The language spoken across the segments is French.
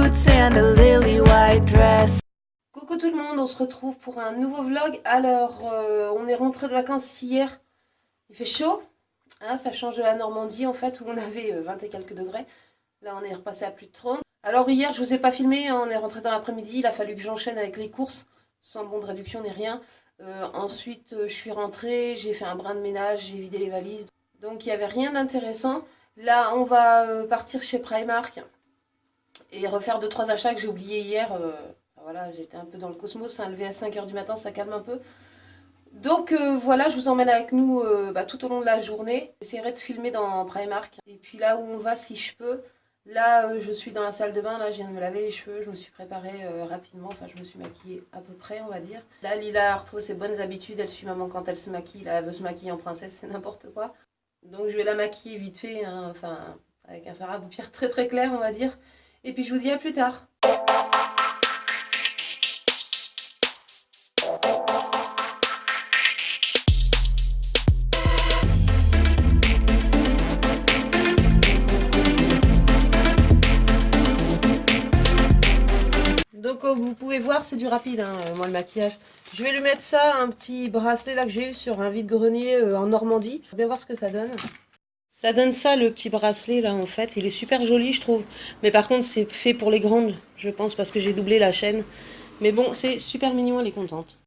boots and a lily white dress. Coucou tout le monde, on se retrouve pour un nouveau vlog. Alors, on est rentré de vacances hier. Il fait chaud, hein, ça change de la Normandie en fait où on avait 20 et quelques degrés. Là, on est repassé à plus de 30. Alors hier, je vous ai pas filmé, hein, on est rentré dans l'après-midi. Il a fallu que j'enchaîne avec les courses, sans bon de réduction ni rien. Ensuite, je suis rentrée, j'ai fait un brin de ménage, j'ai vidé les valises. Donc, il n'y avait rien d'intéressant. Là, on va partir chez Primark et refaire 2-3 achats que j'ai oubliés hier. Voilà, j'étais un peu dans le cosmos, hein, lever à 5 h du matin, ça calme un peu. Donc voilà, je vous emmène avec nous tout au long de la journée. J'essaierai de filmer dans Primark. Et puis là où on va, si je peux, là je suis dans la salle de bain, là je viens de me laver les cheveux, je me suis préparée rapidement, enfin je me suis maquillée à peu près on va dire. Là Lila a retrouvé ses bonnes habitudes, elle suit maman quand elle se maquille, là elle veut se maquiller en princesse, c'est n'importe quoi. Donc je vais la maquiller vite fait, hein, enfin avec un fard à paupières très très clair on va dire. Et puis je vous dis à plus tard. Donc comme vous pouvez voir c'est du rapide, hein, moi le maquillage. Je vais lui mettre ça, un petit bracelet là que j'ai eu sur un vide-grenier en Normandie. Je vais bien voir ce que ça donne. Ça donne ça le petit bracelet là en fait, il est super joli je trouve. Mais par contre c'est fait pour les grandes je pense parce que j'ai doublé la chaîne. Mais bon c'est super mignon, elle est contente.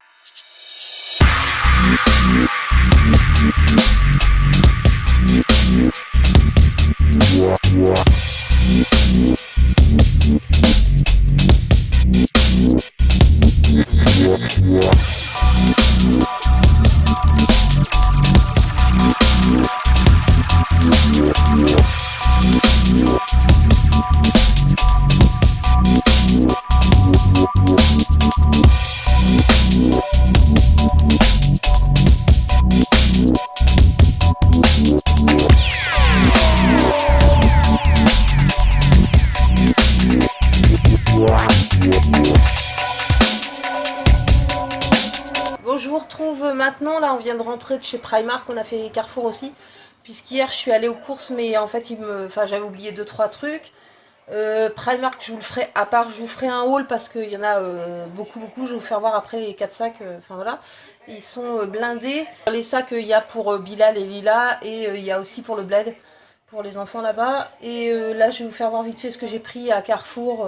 Bon, je vous retrouve maintenant, là on vient de rentrer de chez Primark, on a fait Carrefour aussi, puisqu'hier je suis allée aux courses mais en fait j'avais oublié 2-3 trucs. Primark je vous le ferai à part, je vous ferai un haul parce qu'il y en a beaucoup, je vais vous faire voir après les 4 sacs, enfin voilà, ils sont blindés. Les sacs il y a pour Bilal et Lila et il y a aussi pour le bled, pour les enfants là-bas. Et là je vais vous faire voir vite fait ce que j'ai pris à Carrefour,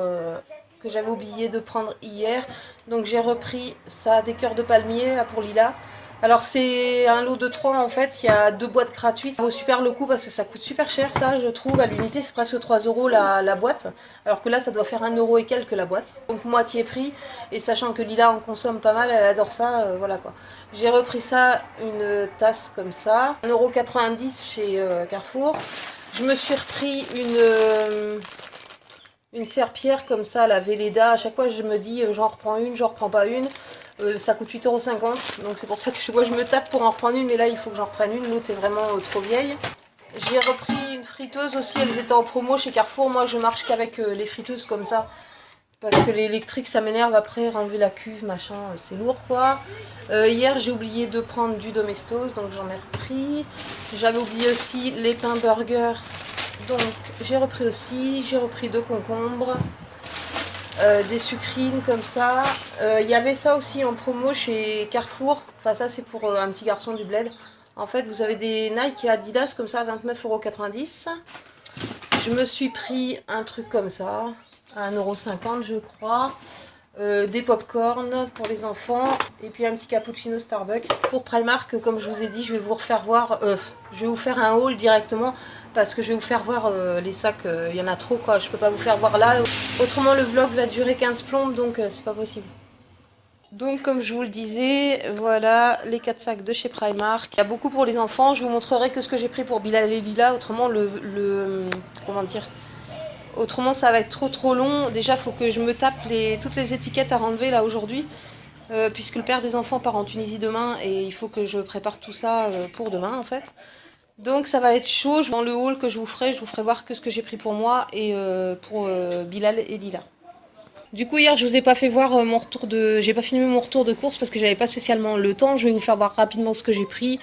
que j'avais oublié de prendre hier. Donc j'ai repris ça, des cœurs de palmier là pour Lila. Alors c'est un lot de 3 en fait, il y a 2 boîtes gratuites. Ça vaut super le coup parce que ça coûte super cher ça je trouve. À l'unité c'est presque 3 € la boîte. Alors que là ça doit faire 1 € et quelques la boîte. Donc moitié prix. Et sachant que Lila en consomme pas mal, elle adore ça, voilà quoi. J'ai repris ça, une tasse comme ça. 1,90 € chez Carrefour. Je me suis repris une serpillère comme ça, la Velleda. À chaque fois je me dis j'en reprends une, j'en reprends pas une. Ça coûte 8,50 €, donc c'est pour ça que je me tape pour en reprendre une, mais là il faut que j'en reprenne une, l'autre est vraiment trop vieille. J'ai repris une friteuse aussi, elles étaient en promo chez Carrefour. Moi je marche qu'avec les friteuses comme ça, parce que l'électrique ça m'énerve après, renlever la cuve, machin, c'est lourd quoi. Hier j'ai oublié de prendre du Domestos, donc j'en ai repris. J'avais oublié aussi les pains burger, donc j'ai repris aussi. J'ai repris 2 concombres. Des sucrines comme ça. Il y avait ça aussi en promo chez Carrefour. Enfin ça c'est pour un petit garçon du bled. En fait vous avez des Nike et Adidas comme ça à 29,90 €. Je me suis pris un truc comme ça à 1,50 € je crois. Des pop-corn pour les enfants et puis un petit cappuccino Starbucks. Pour Primark, comme je vous ai dit, je vais vous refaire voir, je vais vous faire un haul directement parce que je vais vous faire voir les sacs, il y en a trop quoi, je peux pas vous faire voir là, autrement le vlog va durer 15 plombes donc c'est pas possible. Donc comme je vous le disais, voilà les 4 sacs de chez Primark. Il y a beaucoup pour les enfants, je vous montrerai que ce que j'ai pris pour Bilal et Lila, autrement comment dire, autrement ça va être trop long. Déjà il faut que je me tape toutes les étiquettes à renlever là aujourd'hui, puisque le père des enfants part en Tunisie demain et il faut que je prépare tout ça pour demain en fait. Donc ça va être chaud. Dans le haul que je vous ferai voir que ce que j'ai pris pour moi et pour Bilal et Lila. Du coup hier je vous ai pas fait voir mon retour de... J'ai pas filmé mon retour de course parce que j'avais pas spécialement le temps. Je vais vous faire voir rapidement ce que j'ai pris.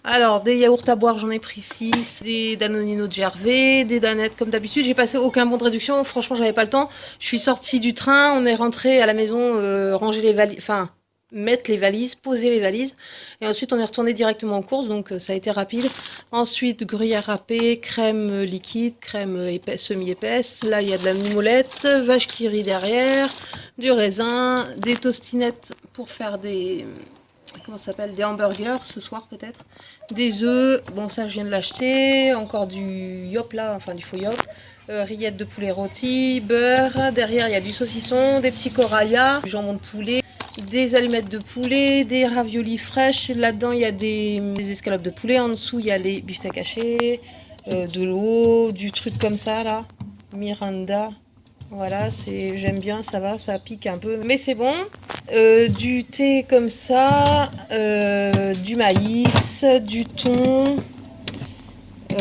Alors, des yaourts à boire, j'en ai pris 6, des Danonino de Gervais, des danettes comme d'habitude. J'ai passé aucun bon de réduction, franchement, j'avais pas le temps. Je suis sortie du train, on est rentré à la maison, ranger les valises, enfin, mettre les valises, poser les valises. Et ensuite, on est retourné directement aux courses, donc ça a été rapide. Ensuite, gruyère râpée, crème liquide, crème épaisse, semi-épaisse. Là, il y a de la mimolette, vache qui rit derrière, du raisin, des tostinettes pour faire des... Comment ça s'appelle? Des hamburgers ce soir peut-être. Des œufs, bon ça je viens de l'acheter. Encore du yop là, enfin du faux yop. Rillettes de poulet rôti, beurre. Derrière il y a du saucisson, des petits corayas, du jambon de poulet, des allumettes de poulet, des raviolis fraîches. Là-dedans il y a des escalopes de poulet. En dessous il y a les beefsteaks hachés, de l'eau, du truc comme ça là. Miranda. Voilà, j'aime bien, ça va, ça pique un peu, mais c'est bon. Du thé comme ça, du maïs, du thon.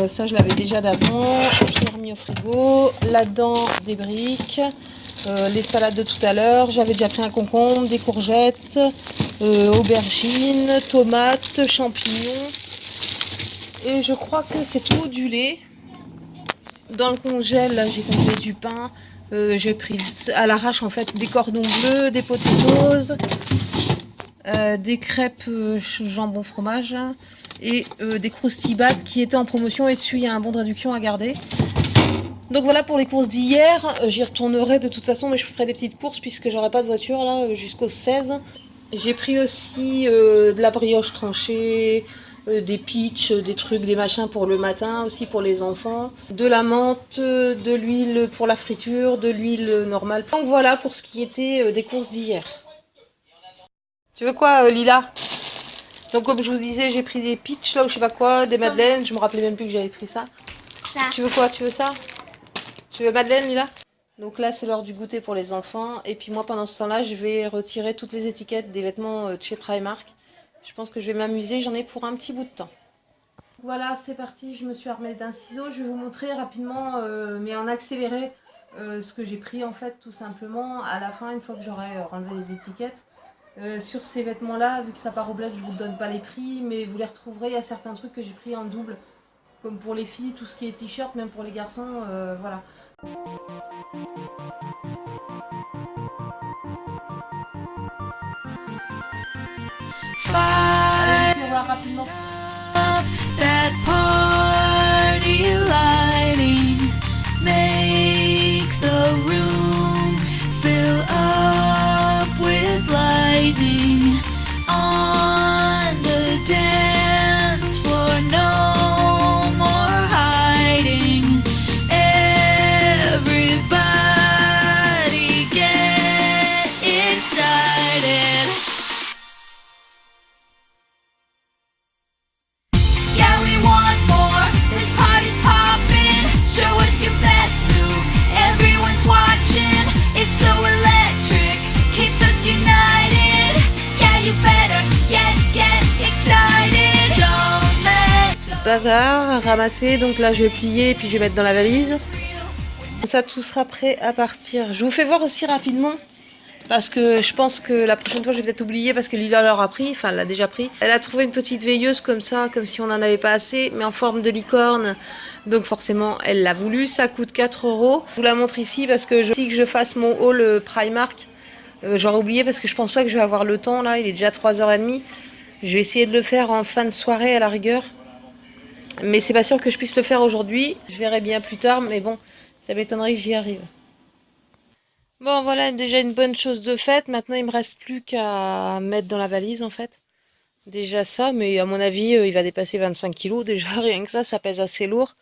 Ça, je l'avais déjà d'avant. Je l'ai remis au frigo. Là-dedans, des briques. Les salades de tout à l'heure. J'avais déjà pris un concombre, des courgettes, aubergines, tomates, champignons. Et je crois que c'est tout, du lait. Dans le congèle, là, j'ai congelé du pain. J'ai pris à l'arrache en fait des cordons bleus, des potatoes, des crêpes jambon fromage et des croustibat qui étaient en promotion et dessus il y a un bon de réduction à garder. Donc voilà pour les courses d'hier, j'y retournerai de toute façon mais je ferai des petites courses puisque j'aurai pas de voiture là jusqu'au 16. J'ai pris aussi de la brioche tranchée, des pitchs, des trucs, des machins pour le matin, aussi pour les enfants, de la menthe, de l'huile pour la friture, de l'huile normale. Donc voilà pour ce qui était des courses d'hier. Tu veux quoi, Lila? Donc comme je vous disais, j'ai pris des pitchs là ou je sais pas quoi, des madeleines, je me rappelais même plus que j'avais pris ça. Tu veux quoi? Tu veux ça? Tu veux madeleine, Lila? Donc là, c'est l'heure du goûter pour les enfants. Et puis moi, pendant ce temps-là, je vais retirer toutes les étiquettes des vêtements de chez Primark. Je pense que je vais m'amuser, j'en ai pour un petit bout de temps. Voilà, c'est parti, je me suis armée d'un ciseau. Je vais vous montrer rapidement, mais en accéléré, ce que j'ai pris en fait, tout simplement. À la fin, une fois que j'aurai enlevé les étiquettes. Sur ces vêtements-là, vu que ça part au bled, je ne vous donne pas les prix, mais vous les retrouverez. Il y a certains trucs que j'ai pris en double, comme pour les filles, tout ce qui est t-shirt, même pour les garçons, voilà. On va rapidement. That party lighting, make the room fill up with lightning. On the dance floor, no more hiding. Everybody get excited. Yeah, we want more. This party's poppin'. Show us your best move. Everyone's watching. It's so electric. Keeps us united. Yeah, you better get excited. Don't let Bazar, ramasser, donc là je vais plier et puis je vais mettre dans la valise. Comme ça tout sera prêt à partir. Je vous fais voir aussi rapidement. Parce que je pense que la prochaine fois je vais peut-être oublier parce que Lila l'aura pris, enfin elle l'a déjà pris. Elle a trouvé une petite veilleuse comme ça, comme si on n'en avait pas assez, mais en forme de licorne. Donc forcément elle l'a voulu, ça coûte 4 €. Je vous la montre ici parce que si que je fasse mon haul Primark, j'aurais oublié parce que je pense pas que je vais avoir le temps là, il est déjà 3h30. Je vais essayer de le faire en fin de soirée à la rigueur. Mais c'est pas sûr que je puisse le faire aujourd'hui, je verrai bien plus tard, mais bon, ça m'étonnerait que j'y arrive. Bon voilà, déjà une bonne chose de faite. Maintenant il me reste plus qu'à mettre dans la valise en fait. Déjà ça, mais à mon avis il va dépasser 25 kilos. Déjà rien que ça pèse assez lourd.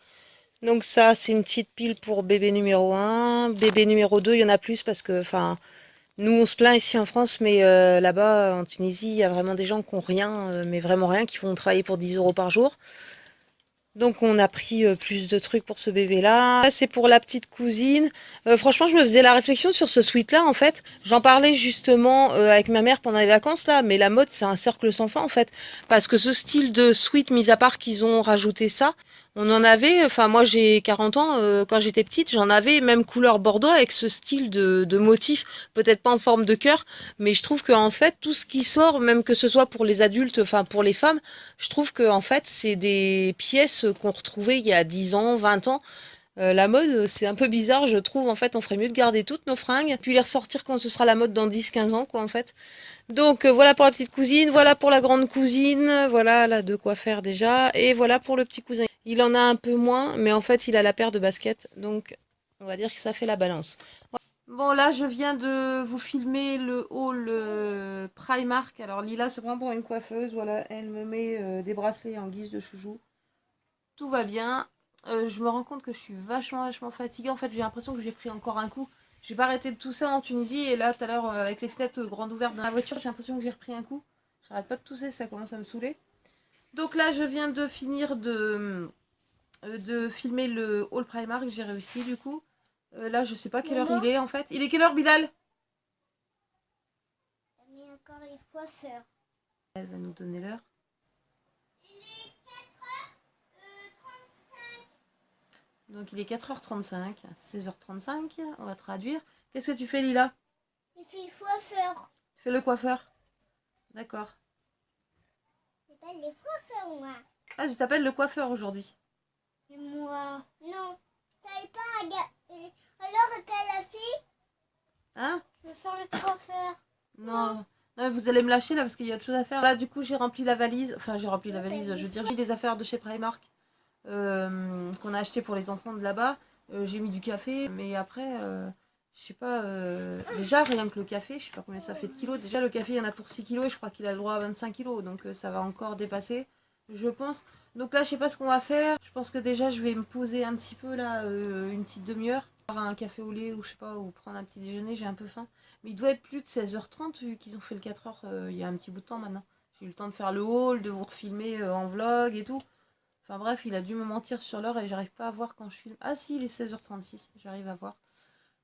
Donc ça c'est une petite pile pour bébé numéro 1. Bébé numéro 2 il y en a plus parce que enfin nous on se plaint ici en France, mais là-bas en Tunisie il y a vraiment des gens qui ont rien, mais vraiment rien, qui vont travailler pour 10 € par jour. Donc on a pris plus de trucs pour ce bébé là. Là c'est pour la petite cousine. Franchement je me faisais la réflexion sur ce sweat là en fait. J'en parlais justement avec ma mère pendant les vacances là. Mais la mode c'est un cercle sans fin en fait. Parce que ce style de sweat, mis à part qu'ils ont rajouté ça. On en avait, enfin moi j'ai 40 ans, quand j'étais petite, j'en avais même couleur bordeaux avec ce style de motif, peut-être pas en forme de cœur, mais je trouve qu'en fait tout ce qui sort, même que ce soit pour les adultes, enfin pour les femmes, je trouve que en fait c'est des pièces qu'on retrouvait il y a 10 ans, 20 ans. La mode, c'est un peu bizarre, je trouve. En fait, on ferait mieux de garder toutes nos fringues, puis les ressortir quand ce sera la mode dans 10-15 ans, quoi, en fait. Donc, voilà pour la petite cousine, voilà pour la grande cousine, voilà là de quoi faire déjà, et voilà pour le petit cousin. Il en a un peu moins, mais en fait, il a la paire de baskets, donc on va dire que ça fait la balance. Bon, là, je viens de vous filmer le haul Primark. Alors, Lila se prend pour une coiffeuse, voilà, elle me met des bracelets en guise de chouchou. Tout va bien. Je me rends compte que je suis vachement fatiguée. En fait, j'ai l'impression que j'ai pris encore un coup. J'ai pas arrêté de tousser en Tunisie et là, tout à l'heure, avec les fenêtres grandes ouvertes dans la voiture, j'ai l'impression que j'ai repris un coup. J'arrête pas de tousser, ça commence à me saouler. Donc là, je viens de finir de filmer le haul Primark. J'ai réussi du coup. Là, je sais pas quelle heure il est en fait. Il est quelle heure, Bilal? Mais encore les coiffeurs. Elle va nous donner l'heure. Donc il est 4h35, 16h35, on va traduire. Qu'est-ce que tu fais, Lila? Je suis coiffeur. Tu fais le coiffeur. D'accord. C'est pas les coiffeurs, moi. Ah, je t'appelle le coiffeur aujourd'hui. Et moi. Non. Ça n'est pas regarder. Alors, t'as la fille? Hein? Je veux faire le coiffeur. Non. Non, mais vous allez me lâcher là parce qu'il y a autre chose à faire. Là, du coup, j'ai rempli la valise. Enfin, j'ai rempli la valise, je veux dire, j'ai des affaires de chez Primark qu'on a acheté pour les enfants de là-bas. J'ai mis du café, mais après, je sais pas, déjà rien que le café, je sais pas combien ça fait de kilos. Déjà le café il y en a pour 6 kilos et je crois qu'il a le droit à 25 kilos, donc ça va encore dépasser, je pense. Donc là je sais pas ce qu'on va faire, je pense que déjà je vais me poser un petit peu là, une petite demi-heure, boire un café au lait ou je sais pas, ou prendre un petit déjeuner, j'ai un peu faim. Mais il doit être plus de 16h30 vu qu'ils ont fait le 4h il y a un petit bout de temps maintenant. J'ai eu le temps de faire le haul, de vous refilmer en vlog et tout. Enfin bref, il a dû me mentir sur l'heure et j'arrive pas à voir quand je filme. Ah si, il est 16h36, j'arrive à voir.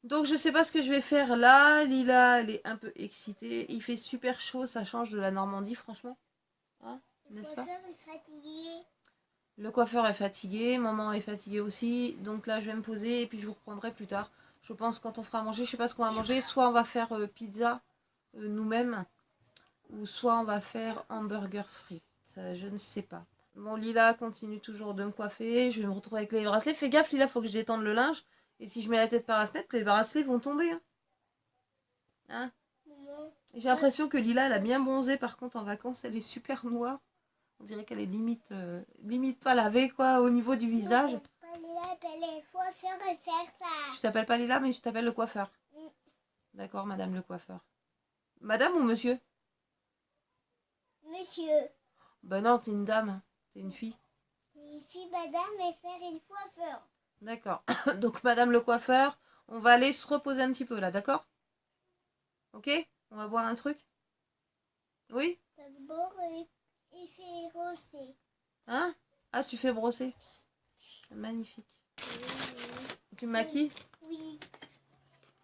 Donc je sais pas ce que je vais faire là. Lila, elle est un peu excitée. Il fait super chaud, ça change de la Normandie, franchement. Hein, n'est-ce pas? Le coiffeur est fatigué. Le coiffeur est fatigué, maman est fatiguée aussi. Donc là, je vais me poser et puis je vous reprendrai plus tard. Je pense quand on fera à manger, je sais pas ce qu'on va manger. Soit on va faire pizza nous-mêmes, ou soit on va faire hamburger frites. Je ne sais pas. Bon, Lila continue toujours de me coiffer. Je vais me retrouver avec les bracelets. Fais gaffe, Lila, faut que je détende le linge. Et si je mets la tête par la fenêtre, les bracelets vont tomber. Hein, j'ai l'impression que Lila, elle a bien bronzé. Par contre, en vacances, elle est super noire. On dirait qu'elle est limite, limite pas lavée, quoi, au niveau du visage. Pas Lila, appelle les coiffeurs et faire ça. Tu t'appelles pas Lila, mais tu t'appelles le coiffeur. D'accord, madame le coiffeur. Madame ou monsieur? Monsieur. Ben non, t'es une dame. T'es une fille. Une fille madame et faire une coiffeur. D'accord. Donc, madame le coiffeur, on va aller se reposer un petit peu là, d'accord? Ok? On va boire un truc? Oui? D'abord, il fait rosser. Hein? Ah, tu fais brosser. Magnifique. Tu me maquilles? Oui.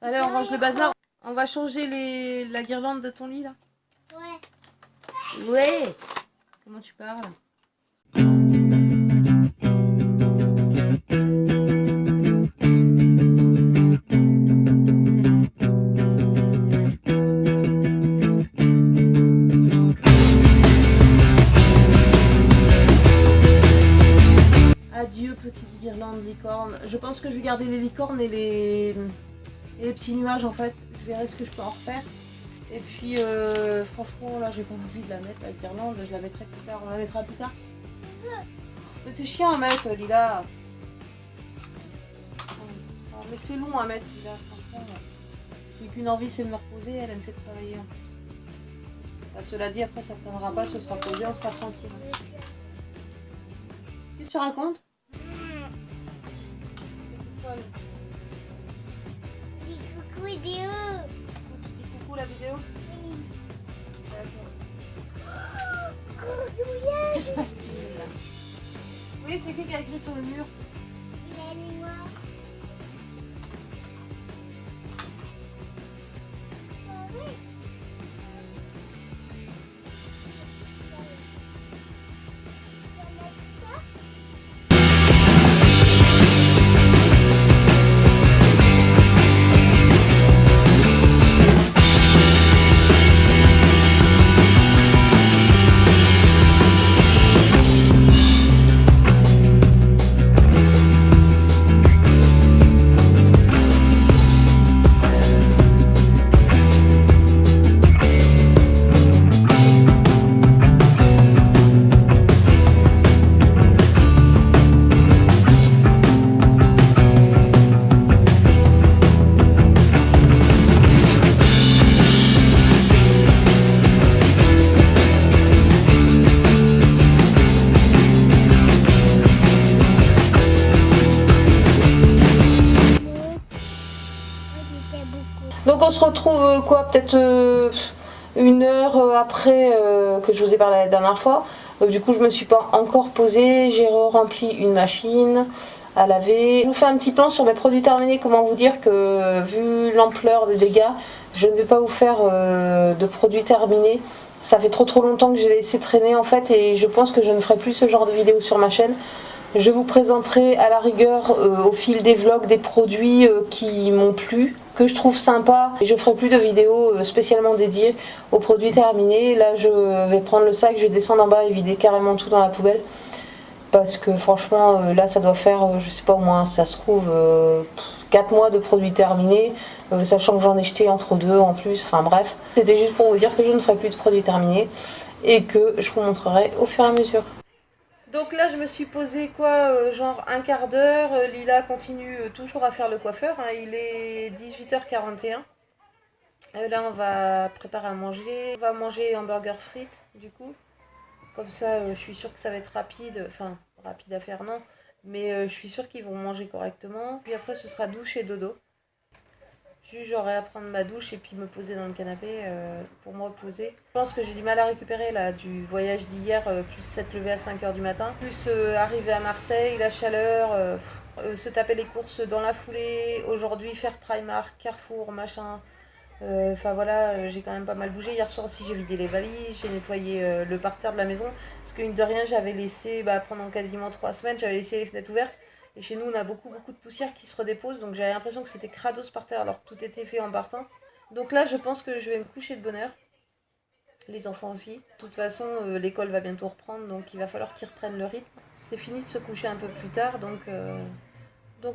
Allez, on range le bazar. On va changer la guirlande de ton lit là. Ouais. Ouais. Comment tu parles? Adieu petite guirlande licorne. Je pense que je vais garder les licornes et les petits nuages en fait. Je verrai ce que je peux en refaire. Et puis franchement là j'ai pas envie de la mettre la guirlande. Je la mettrai plus tard. On la mettra plus tard. Mais c'est chiant à mettre Lila. Oh, mais c'est long à mettre Lila franchement. J'ai qu'une envie c'est de me reposer. Elle me fait travailler en plus. Bah, cela dit après ça ne traînera pas. Ce sera posé. On sera tranquille. Qu'est-ce que tu racontes? Dis coucou vidéo. Tu dis coucou la vidéo? Oui. D'accord. Oh, Que se passe-t-il là? Oui, c'est qui a écrit sur le mur? il a mis moi. Oh, oui. On va mettre ça. on se retrouve peut-être 1 heure après que je vous ai parlé la dernière fois. Du coup je me suis pas encore posée, j'ai rempli une machine à laver. Je vous fais un petit plan sur mes produits terminés, comment vous dire que vu l'ampleur des dégâts, je ne vais pas vous faire de produits terminés. Ça fait trop longtemps que j'ai laissé traîner en fait et je pense que je ne ferai plus ce genre de vidéo sur ma chaîne. Je vous présenterai à la rigueur au fil des vlogs des produits qui m'ont plu, que je trouve sympa. Et je ferai plus de vidéos spécialement dédiées aux produits terminés. Là je vais prendre le sac, je vais descendre en bas et vider carrément tout dans la poubelle. Parce que franchement là ça doit faire, je sais pas, au moins ça se trouve 4 mois de produits terminés. Sachant que j'en ai jeté entre 2 en plus, enfin bref. C'était juste pour vous dire que je ne ferai plus de produits terminés. Et que je vous montrerai au fur et à mesure. Donc là je me suis posée genre un quart d'heure, Lila continue toujours à faire le coiffeur, hein. Il est 18h41. Là on va préparer à manger, on va manger hamburger frites du coup. Comme ça je suis sûre que ça va être rapide, enfin rapide à faire non, mais je suis sûre qu'ils vont manger correctement. Puis après ce sera douche et dodo. Juste j'aurai à prendre ma douche et puis me poser dans le canapé pour me reposer. Je pense que j'ai du mal à récupérer là du voyage d'hier, plus s'être levé à 5h du matin. Plus arriver à Marseille, la chaleur, se taper les courses dans la foulée, aujourd'hui faire Primark, Carrefour, machin. Enfin voilà, j'ai quand même pas mal bougé. Hier soir aussi j'ai vidé les valises, j'ai nettoyé le parterre de la maison. Parce que mine de rien j'avais laissé, pendant quasiment 3 semaines, j'avais laissé les fenêtres ouvertes. Et chez nous, on a beaucoup de poussière qui se redépose, donc j'avais l'impression que c'était crados par terre alors que tout était fait en partant. Donc là, je pense que je vais me coucher de bonne heure. Les enfants aussi. De toute façon, l'école va bientôt reprendre, donc il va falloir qu'ils reprennent le rythme. C'est fini de se coucher un peu plus tard, donc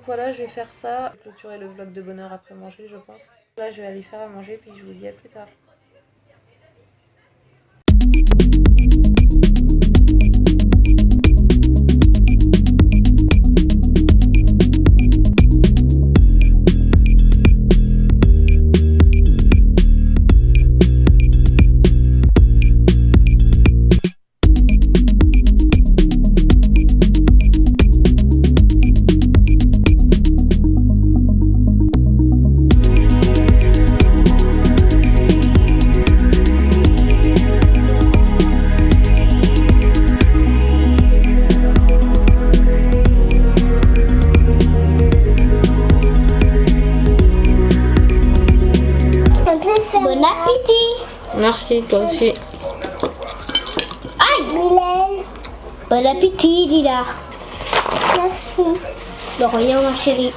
voilà, je vais faire ça. Clôturer le vlog de bonheur après manger, je pense. Là, je vais aller faire à manger, puis je vous dis à plus tard. Bon appétit. Merci, toi aussi. Aïe, Mylène. Bon appétit, Lila. Merci. De rien, ma chérie.